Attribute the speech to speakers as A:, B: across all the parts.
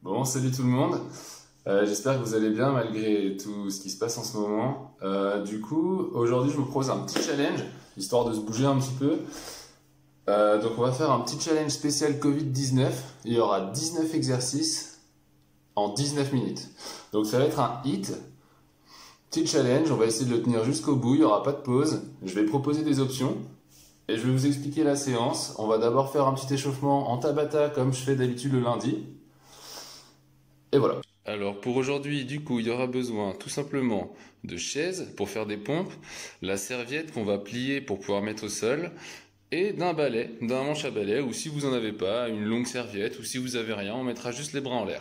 A: Bon, salut tout le monde. J'espère que vous allez bien malgré tout ce qui se passe en ce moment. Du coup, aujourd'hui, je vous propose un petit challenge, histoire de se bouger un petit peu. Donc, on va faire un petit challenge spécial Covid-19. Il y aura 19 exercices en 19 minutes. Donc, ça va être un hit. Petit challenge, on va essayer de le tenir jusqu'au bout, il n'y aura pas de pause. Je vais proposer des options et je vais vous expliquer la séance. On va d'abord faire un petit échauffement en Tabata comme je fais d'habitude le lundi. Et voilà. Alors pour aujourd'hui, du coup, il y aura besoin tout simplement de chaises pour faire des pompes, la serviette qu'on va plier pour pouvoir mettre au sol, et d'un balai, d'un manche à balai, ou si vous n'en avez pas, une longue serviette, ou si vous avez rien, on mettra juste les bras en l'air.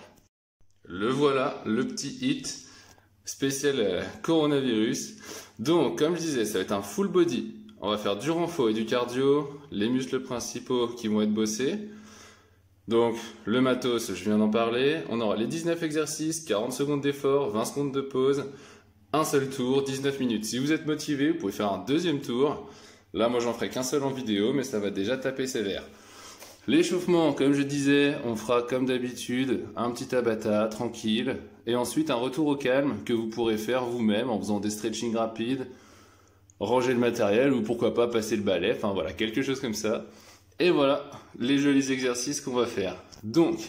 A: Le voilà, le petit hit spécial coronavirus. Donc, comme je disais, ça va être un full body. On va faire du renfort et du cardio, les muscles principaux qui vont être bossés. Donc, le matos, je viens d'en parler. On aura les 19 exercices, 40 secondes d'effort, 20 secondes de pause, un seul tour, 19 minutes. Si vous êtes motivé, vous pouvez faire un deuxième tour. Là, moi, j'en ferai qu'un seul en vidéo, mais ça va déjà taper sévère. L'échauffement, comme je disais, on fera comme d'habitude un petit Tabata tranquille et ensuite un retour au calme que vous pourrez faire vous-même en faisant des stretching rapides, ranger le matériel ou pourquoi pas passer le balai, enfin voilà, quelque chose comme ça. Et voilà les jolis exercices qu'on va faire. Donc,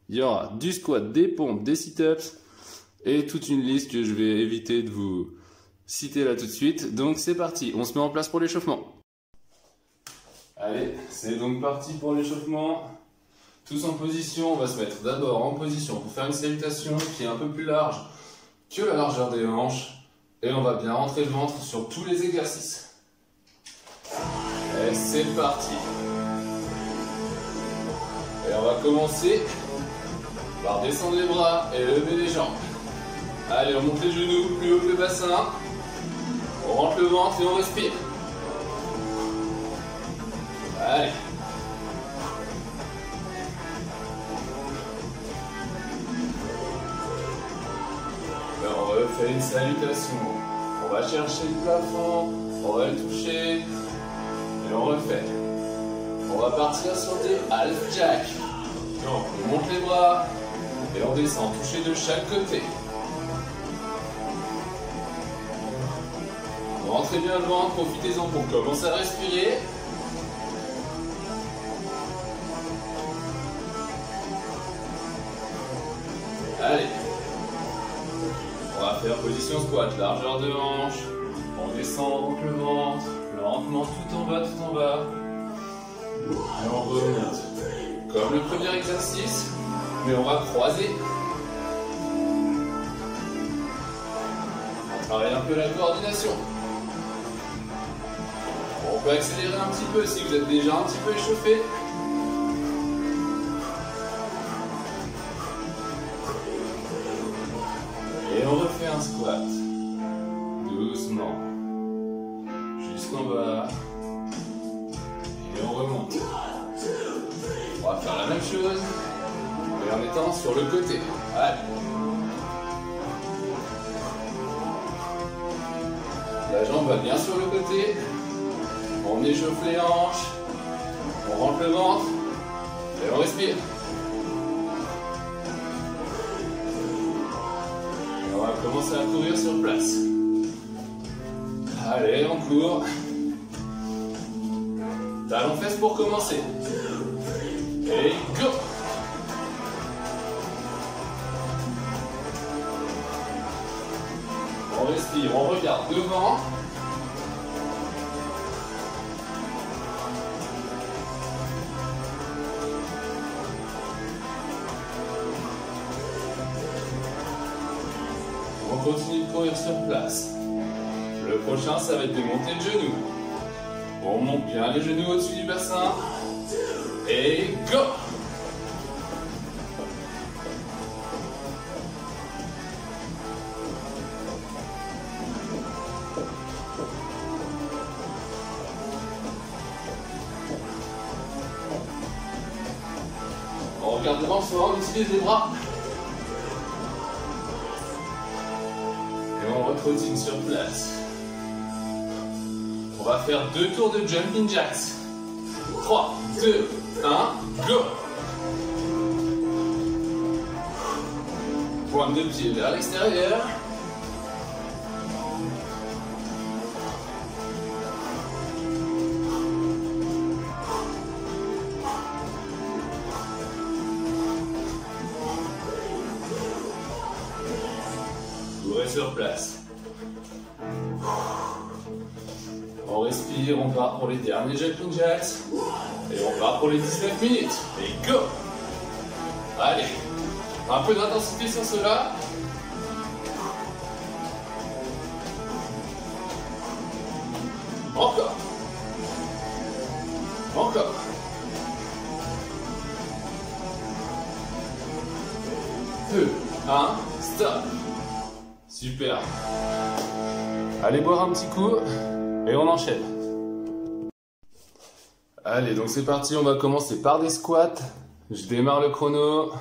A: il y aura du squat, des pompes, des sit-ups et toute une liste que je vais éviter de vous citer là tout de suite. Donc c'est parti, on se met en place pour l'échauffement. Allez, c'est donc parti pour l'échauffement. Tous en position, on va se mettre d'abord en position pour faire une salutation qui est un peu plus large que la largeur des hanches. Et on va bien rentrer le ventre sur tous les exercices. Et c'est parti. Et on va commencer par descendre les bras et lever les jambes. Allez, on monte les genoux plus haut que le bassin. On rentre le ventre et on respire. Allez. Alors on refait une salutation. On va chercher le plafond, on va le toucher et on refait. On va partir sur des half jack. Donc on monte les bras et on descend, toucher de chaque côté. Rentrez bien le ventre, profitez-en pour commencer à respirer. Allez, on va faire position squat, largeur de hanche, on descend le ventre, lentement tout en bas, et on remonte. Comme le premier exercice, mais on va croiser. On travaille un peu la coordination. On peut accélérer un petit peu si vous êtes déjà un petit peu échauffé. Et on refait un squat, doucement, jusqu'en bas, et on remonte. On va faire la même chose, mais en étant sur le côté. Allez. La jambe va bien sur le côté, on échauffe les hanches, on rentre le ventre, et on respire. On va commencer à courir sur place. Allez, on court. Talons fesses pour commencer. Et go! On respire, on regarde devant. On continue de courir sur place. Le prochain, ça va être de monter le genou. On monte bien les genoux au-dessus du bassin. Et go! On regarde devant soi, on utilise les bras. Et on retrottine sur place. On va faire 2 tours de jumping jacks. 3, 2, 1, go! Pointe de pied vers l'extérieur. Courez sur place. On respire, on part pour les derniers jumping jacks. Et on part pour les 19 minutes. Et go! Allez, un peu d'intensité sur cela. Encore. Encore. Deux, un, stop. Super. Allez boire un petit coup et on enchaîne. Allez, donc c'est parti, on va commencer par des squats. Je démarre le chrono.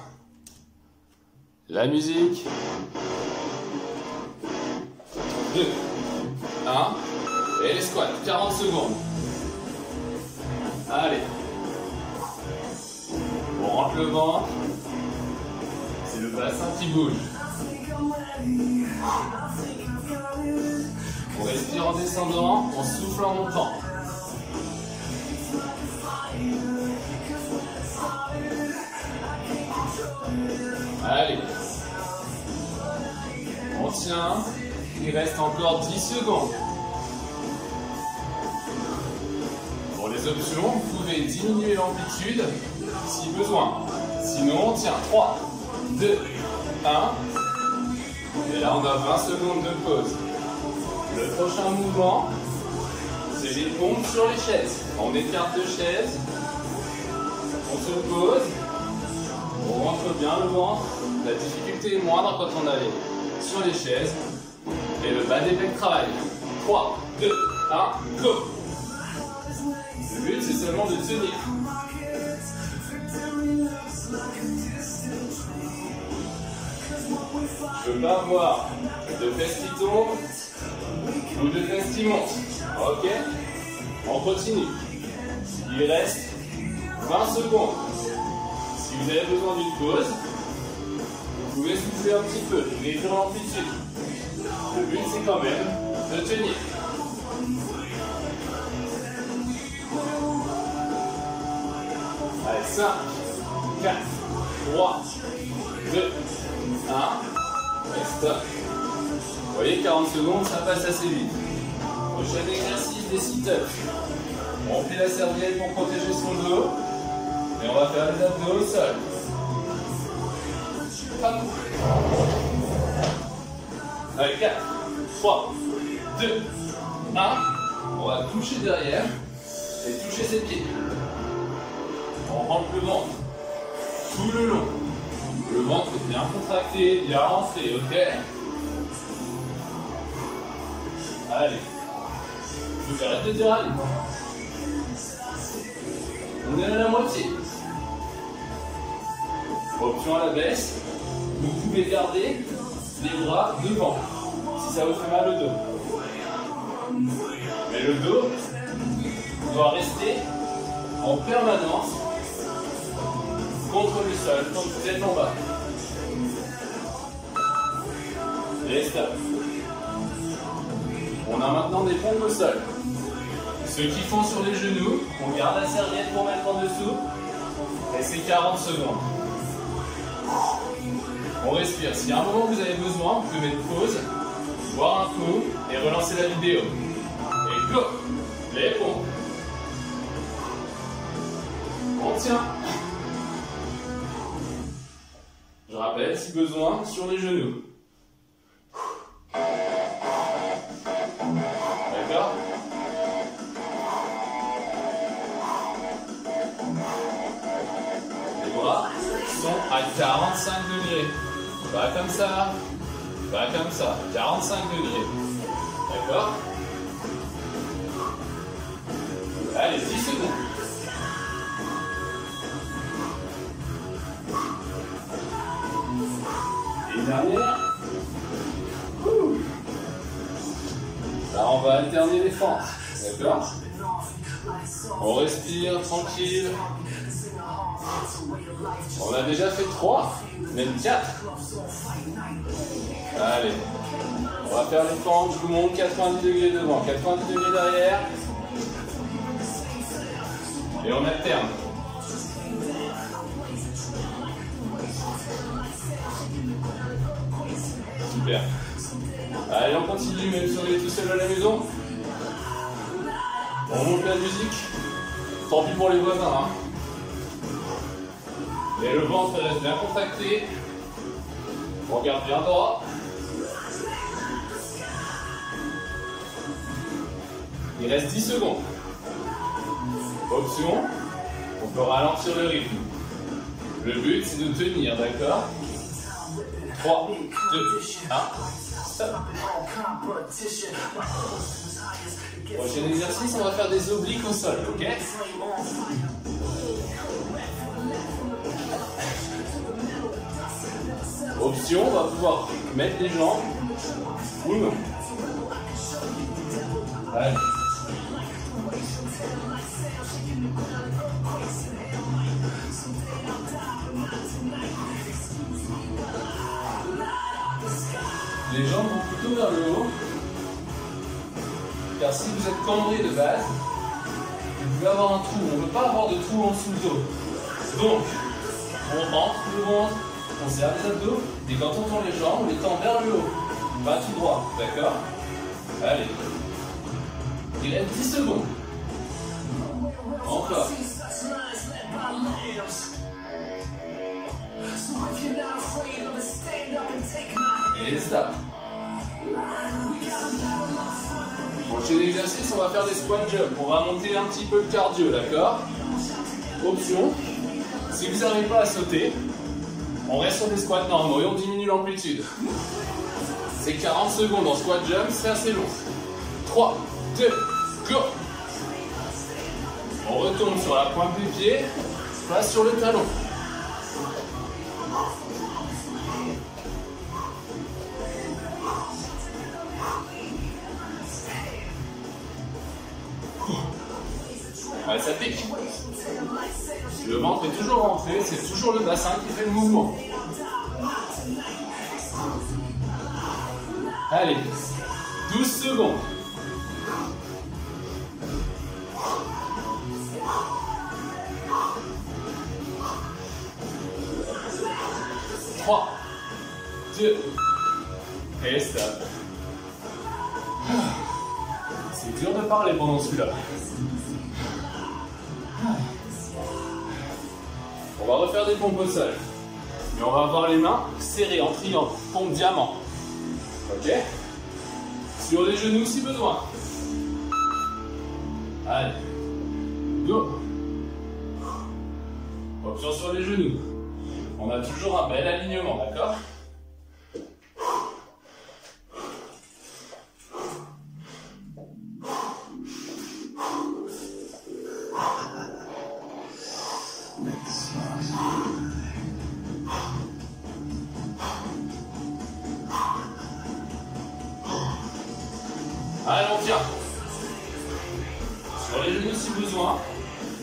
A: La musique. 2, 1, et les squats, 40 secondes. Allez. On rentre le ventre. C'est le bassin qui bouge. On respire en descendant, on souffle en montant. Allez. On tient. Il reste encore 10 secondes. Pour les options, vous pouvez diminuer l'amplitude si besoin. Sinon, on tient 3, 2, 1. Et là, on a 20 secondes de pause. Le prochain mouvement, c'est les pompes sur les chaises. On écarte de chaise. On se pose. On rentre bien le ventre. La difficulté est moindre quand on est sur les chaises. Et le bas des pecs travaille. 3, 2, 1, go! Le but, c'est seulement de tenir. Je ne veux pas voir de fesses qui tombent ou de fesses qui montent. Ok? On continue. Il reste 20 secondes. Si vous avez besoin d'une pause, vous pouvez souffler un petit peu, réduire l'amplitude. Le but, c'est quand même de tenir. Allez, 5, 4, 3, 2, 1. Et stop. Vous voyez, 40 secondes, ça passe assez vite. Prochain exercice, des sit-ups. On plie la serviette pour protéger son dos. Et on va faire les abdos au sol. Hop. Allez, 4, 3, 2, 1. On va toucher derrière et toucher ses pieds. On rentre le ventre tout le long. Le ventre est bien contracté, bien rentré, ok? Allez. Je vais arrêter de dire allez. On est à la moitié. Option à la baisse. Vous pouvez garder les bras devant si ça vous fait mal au dos. Mais le dos doit rester en permanence contre le sol quand vous êtes en bas. Et stop. On a maintenant des pompes au sol. Ceux qui font sur les genoux, on garde la serviette pour mettre en dessous. Et c'est 40 secondes. On respire. S'il y a un moment où vous avez besoin, vous pouvez mettre pause, boire un coup et relancer la vidéo. Et go! Les pompes. On tient. Je rappelle, si besoin, sur les genoux. D'accord? Les bras sont à 45 degrés. Pas comme ça. Pas comme ça. 45 degrés. D'accord? Allez, 10 secondes. Et dernière. Là, on va alterner les fentes. D'accord? On respire tranquille. On a déjà fait 3, même 4. Allez, on va faire les fentes, je vous montre 90 degrés devant, 90 degrés derrière. Et on alterne. Super. Allez, on continue, même si on est tout seul à la maison. On monte la musique. Tant pis pour les voisins. Hein. Et le ventre reste bien contracté. On regarde bien droit. Il reste 10 secondes. Option, on peut ralentir le rythme. Le but, c'est de tenir, d'accord? 3, 2, 1, stop. Prochain exercice, on va faire des obliques au sol, ok? Option, on va pouvoir mettre les jambes ou non. Allez. Les jambes vont plutôt vers le haut, car si vous êtes cambré de base, vous pouvez avoir un trou. On ne peut pas avoir de trou en dessous du dos. Donc, on rentre le ventre, on serre les abdos, et quand on tend les jambes, on les tend vers le haut, pas tout droit, d'accord? Allez. Il reste 10 secondes. Encore. Et stop. Prochain exercice, on va faire des squat jumps. On va monter un petit peu le cardio, d'accord? Option, si vous n'arrivez pas à sauter, on reste sur des squats normaux et on diminue l'amplitude. C'est 40 secondes en squat jump, c'est assez long. 3, 2, go! On retombe sur la pointe des pieds, passe sur le talon. Ouais, ça pique. Le ventre est toujours rentré, c'est toujours le bassin qui fait le mouvement. Allez, 12 secondes. Trois, 2, et stop. C'est dur de parler pendant celui-là. On va refaire des pompes au sol. Mais on va avoir les mains serrées en triangle, pompe diamant. Ok? Sur les genoux si besoin. Allez. Go. Option sur les genoux. On a toujours un bel alignement, d'accord? Allez, on tient. Sur les genoux si besoin.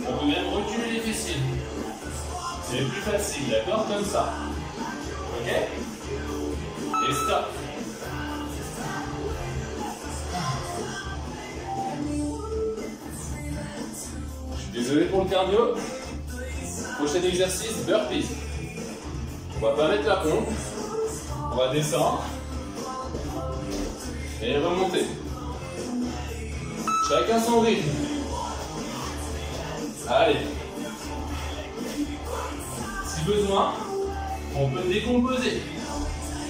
A: On peut même reculer les fessiers. C'est plus facile, d'accord? Comme ça. Ok? Et stop. Je suis désolé pour le cardio. Prochain exercice, burpees. On va pas mettre la pompe. On va descendre. Et remonter. Chacun son rythme. Allez. Si besoin, on peut décomposer.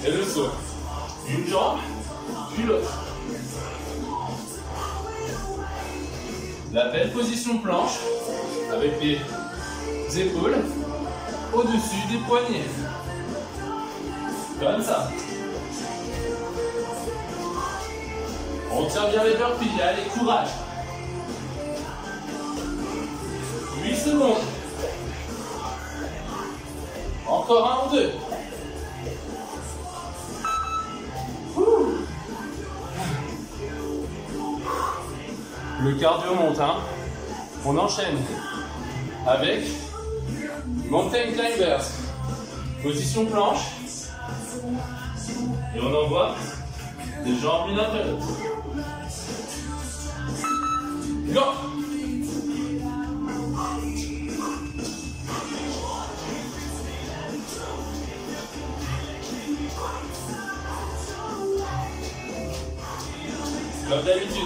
A: Et le saut. Une jambe, puis l'autre. La belle position planche, avec les épaules au-dessus des poignets. Comme ça. On tient bien les burpees, allez, courage. 8 secondes. Encore un ou deux. Le cardio monte, hein. On enchaîne avec Mountain climbers. Position planche. Et on envoie les jambes l'une après l'autre. Go! Comme d'habitude,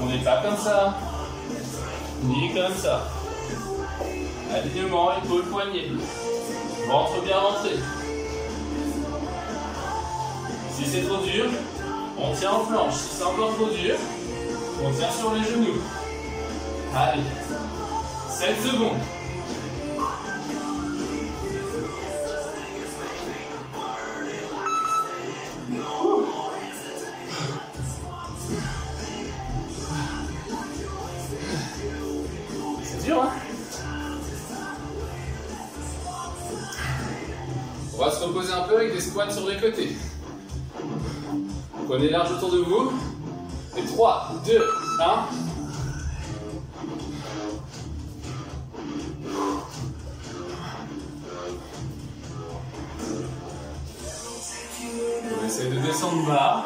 A: on n'est pas comme ça, ni comme ça. Alignement, épaule, poignet. Ventre bien rentré. Si c'est trop dur, on tient en planche. Si c'est encore trop dur, on tient sur les genoux. Allez, 7 secondes. C'est dur, hein? On va se reposer un peu avec des squats sur les côtés. Prenez large autour de vous. Et 3, 2, 1. On essaie de descendre bas.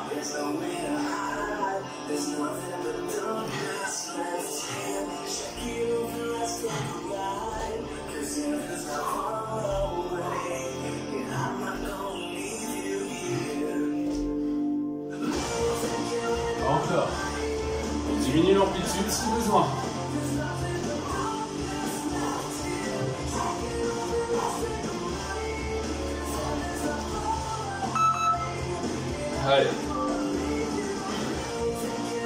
A: Encore. On diminue l'amplitude si besoin. Allez.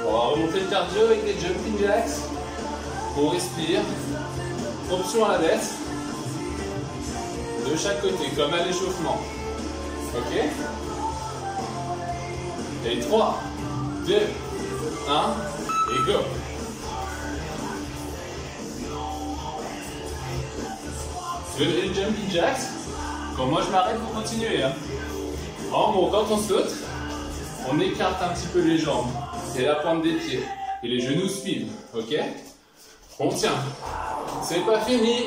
A: On va remonter le cardio avec des jumping jacks. On respire. Option à la baisse. De chaque côté, comme à l'échauffement. Ok? Et 3, 2, 1, et go! Je vais les jumping jacks. Quand moi je m'arrête, vous continuez. Hein. En gros, quand on saute, on écarte un petit peu les jambes et la pointe des pieds. Et les genoux suivent. Ok? On tient. C'est pas fini.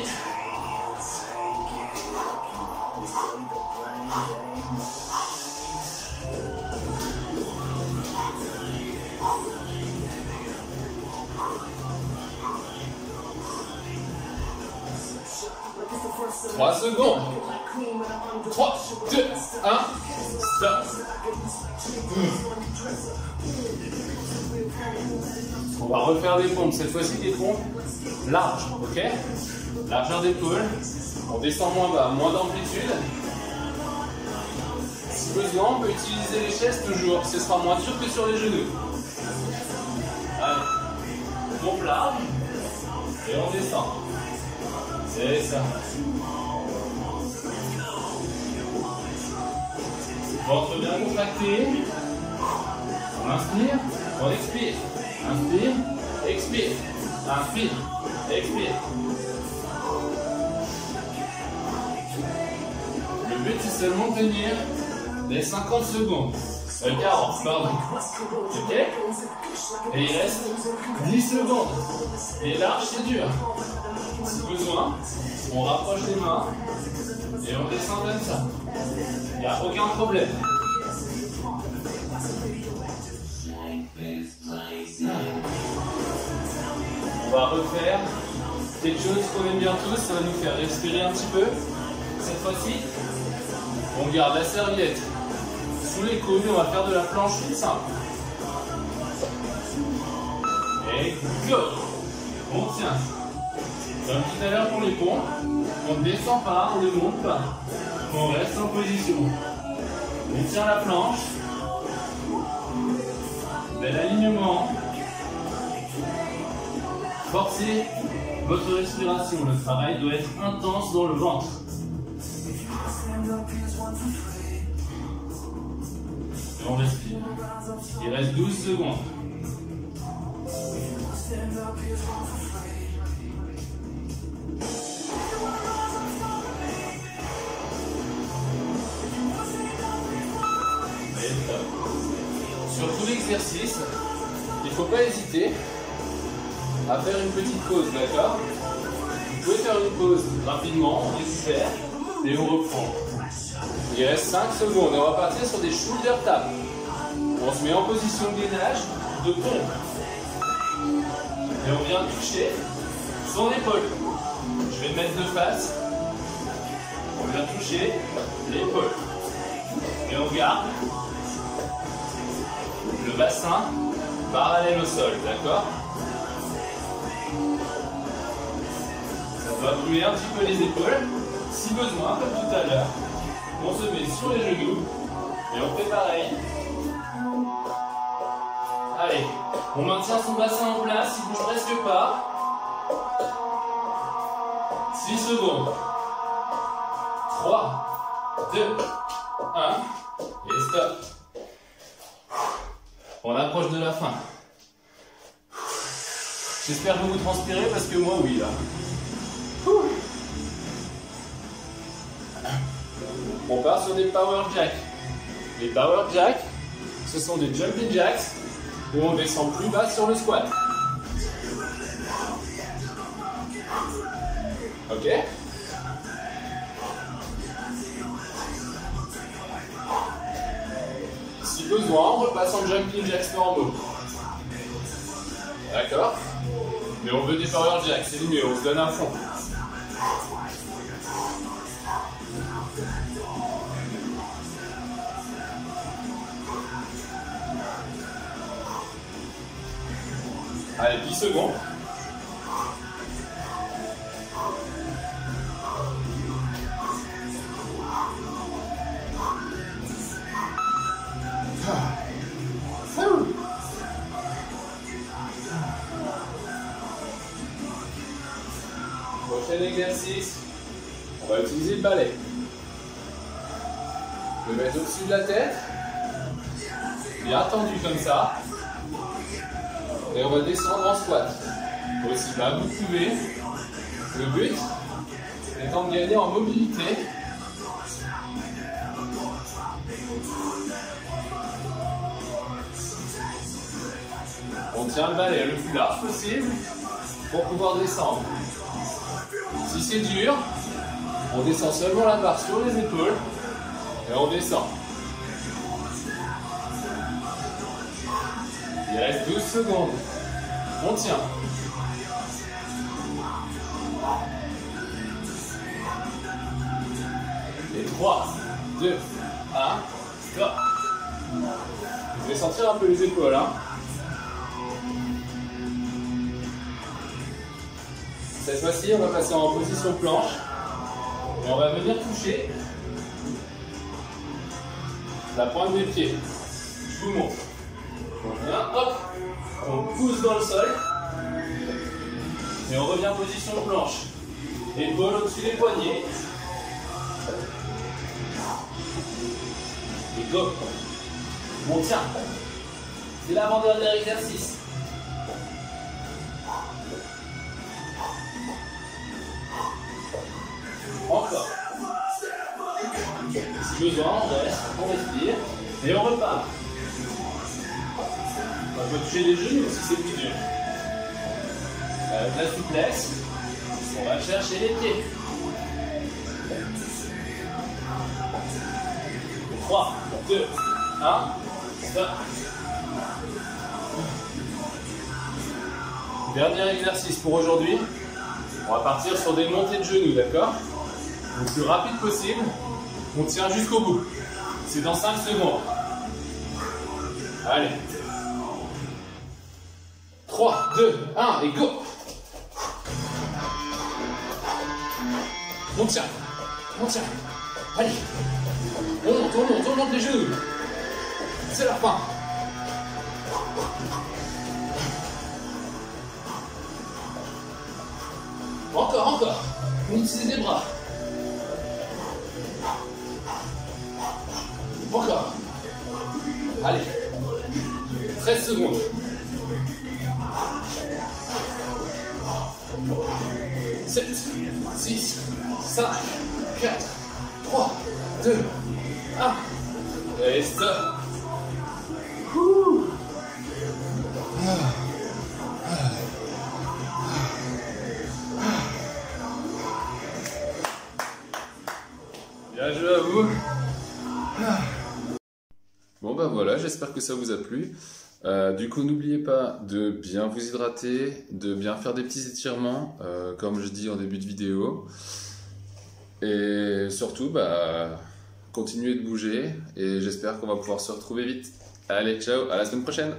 A: Trois secondes. 3, 2, 1, stop. On va refaire des pompes. Cette fois-ci, des pompes larges, ok? Largeur d'épaule. On descend moins bas, moins d'amplitude. Si besoin, on peut utiliser les chaises toujours. Ce sera moins dur que sur les genoux. Allez. Pompe large. Et on descend. C'est ça. Ventre bien contracté. On inspire, on expire. Inspire, expire. Inspire, expire. Le but c'est seulement de tenir les 50 secondes. 40, pardon. Ok? Et il reste 10 secondes. Et large, c'est dur. Si besoin, on rapproche les mains et on descend comme ça. Il n'y a aucun problème. On va refaire quelque chose qu'on aime bien tous, ça va nous faire respirer un petit peu. Cette fois-ci, on garde la serviette sous les coudes et on va faire de la planche toute simple. Et go! On tient. Comme tout à l'heure pour les pompes, on ne descend pas, on ne monte pas. On reste en position. On tient la planche. Bel alignement. Forcez votre respiration. Le travail doit être intense dans le ventre. Et on respire. Il reste 12 secondes. Sur tout l'exercice, il ne faut pas hésiter à faire une petite pause, d'accord? pouvez faire une pause rapidement, on récupère et on reprend. Il reste 5 secondes et on va partir sur des shoulder taps. On se met en position de gainage, de pompe. Et on vient toucher son épaule. Je vais le mettre de face. On vient toucher l'épaule. Et on garde le bassin parallèle au sol, d'accord? Ça va brûler un petit peu les épaules. Si besoin, comme tout à l'heure, on se met sur les genoux et on fait pareil. Allez, on maintient son bassin en place, il ne bouge presque pas. 6 secondes. 3, 2, 1, et stop. On approche de la fin. J'espère que vous transpirez parce que moi oui là. On part sur des power jacks. Les power jacks, ce sont des jumping jacks où on descend plus bas sur le squat. Ok? Si besoin, on repasse en jumping jacks normaux. D'accord? Mais on veut des power jacks, c'est mieux, on se donne un fond. Allez, 10 secondes. Prochain exercice, on va utiliser le balai. Le mettre au-dessus de la tête, bien tendu comme ça. Et on va descendre en squat. Aussi bas vous pouvez. Le but étant de gagner en mobilité. On tient le balai le plus large possible pour pouvoir descendre. Si c'est dur, on descend seulement la barre sur les épaules et on descend. Il reste 12 secondes. On tient. Et 3, 2, 1, stop. Vous allez sentir un peu les épaules, hein. Cette fois-ci, on va passer en position planche. Et on va venir toucher la pointe des pieds. Je vous montre. On vient, hop, on pousse dans le sol. Et on revient en position planche. Épaules au-dessus des poignets. Et go. On tient. C'est l'avant-dernier exercice. Encore. Si besoin, on reste, on respire et on repart. On peut toucher les genoux si c'est plus dur. Avec la souplesse, on va chercher les pieds. 3, 2, 1, stop. Dernier exercice pour aujourd'hui. On va partir sur des montées de genoux, d'accord? Le plus rapide possible. On tient jusqu'au bout. C'est dans 5 secondes. Allez. 3, 2, 1 et go. On tient. On tient. Allez. On monte les genoux. C'est la fin. Encore. On utilise les bras. Encore. Allez. 13 secondes. 7, 6, 5, 4, 3, 2, 1. Et stop. Bien joué à vous. Bon bah voilà, j'espère que ça vous a plu. Du coup, n'oubliez pas de bien vous hydrater, de bien faire des petits étirements, comme je dis en début de vidéo. Et surtout, bah, continuez de bouger et j'espère qu'on va pouvoir se retrouver vite. Allez, ciao, à la semaine prochaine!